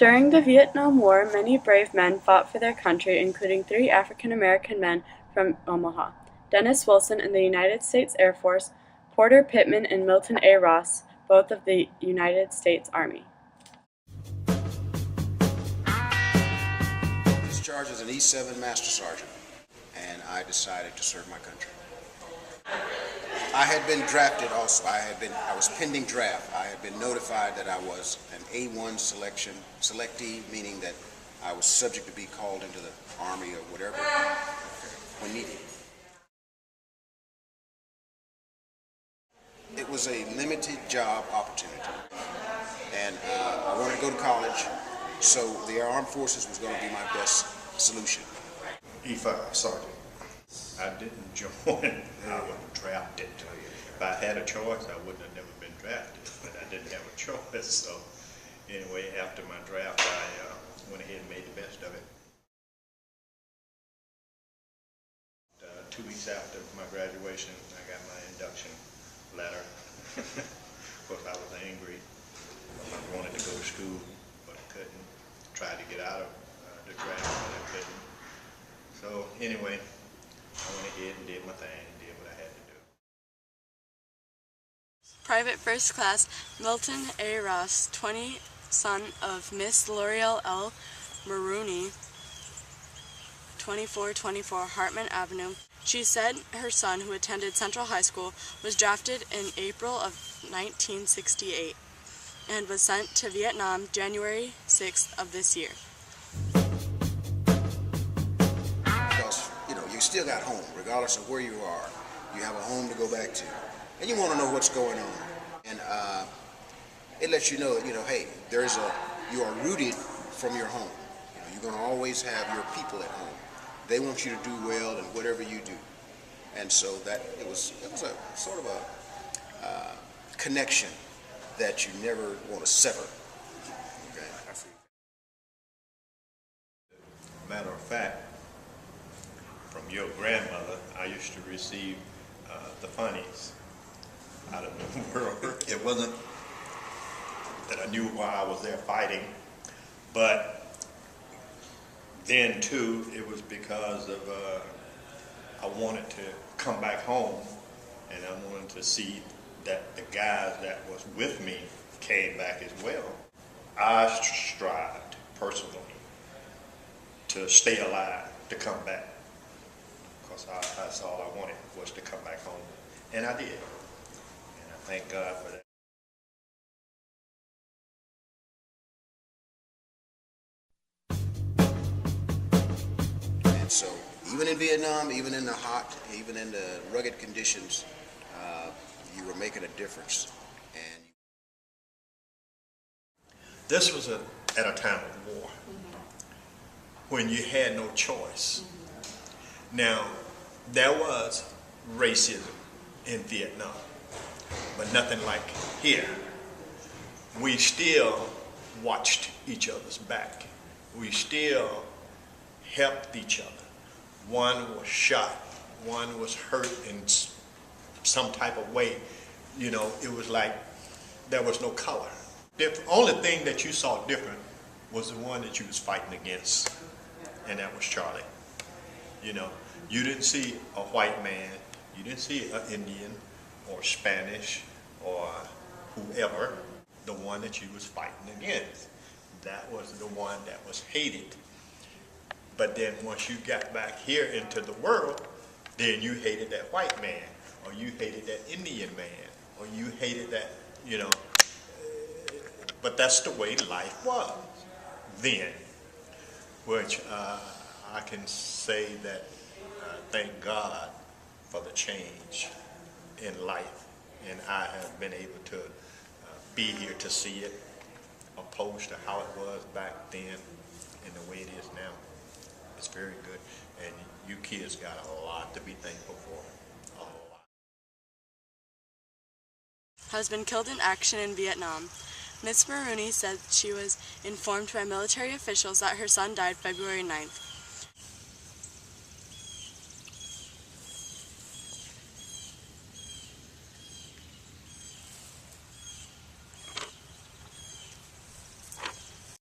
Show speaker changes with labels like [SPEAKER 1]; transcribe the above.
[SPEAKER 1] During the Vietnam War, many brave men fought for their country, including 3 African-American men from Omaha: Dennis Wilson in the United States Air Force, Porter Pittman and Milton A. Ross, both of the United States Army.
[SPEAKER 2] Discharged as an E7 Master Sergeant, and I decided to serve my country. I had been drafted also. I was pending draft. I had been notified that I was an A1 selectee, meaning that I was subject to be called into the Army or whatever when needed. It was a limited job opportunity, and I wanted to go to college, so the Armed Forces was going to be my best solution.
[SPEAKER 3] E5 Sergeant. I didn't join. I was drafted. If I had a choice, I wouldn't have never been drafted, but I didn't have a choice. So anyway, after my draft, I went ahead and made the best of it. 2 weeks after my graduation, I got my induction letter. Of course, I was angry. I wanted to go to school, but I couldn't. Tried to get out of the draft, but I couldn't. So anyway, I went ahead and did my thing, did what I had to do.
[SPEAKER 1] Private First Class Milton A. Ross, 20, son of Miss L'Oreal L. Maroney, 2424 Hartman Avenue. She said her son, who attended Central High School, was drafted in April of 1968 and was sent to Vietnam January 6th of this year.
[SPEAKER 2] Because, you still got home, regardless of where you are. You have a home to go back to. And you want to know what's going on. And it lets you know that, hey, you are rooted from your home. You're going to always have your people at home. They want you to do well in whatever you do. And so it was a sort of a connection that you never want to sever. Okay.
[SPEAKER 3] Matter of fact, from your grandmother, I used to receive the funnies out of the world. It wasn't that I knew why I was there fighting, but then too, it was because of I wanted to come back home, and I wanted to see that the guys that was with me came back as well. I strived personally to stay alive, to come back, because that's all I wanted, was to come back home, and I did, and I thank God for that.
[SPEAKER 2] And so, even in Vietnam, even in the hot, even in the rugged conditions, you were making a difference. And
[SPEAKER 3] this was at a time of war, when you had no choice. Now, there was racism in Vietnam, but nothing like here. We still watched each other's back. We still helped each other. One was shot, one was hurt in some type of way. It was like there was no color. The only thing that you saw different was the one that you was fighting against, and that was Charlie. You didn't see a white man, you didn't see an Indian or Spanish or whoever. The one that you was fighting against, that was the one that was hated. But then once you got back here into the world, then you hated that white man, or you hated that Indian man, or you hated that, but that's the way life was then, which I can say that thank God for the change in life, and I have been able to be here to see it, opposed to how it was back then and the way it is now. It's very good, and you kids got a lot to be thankful for, a lot.
[SPEAKER 1] Has been killed in action in Vietnam. Miss Maroney said she was informed by military officials that her son died February 9th.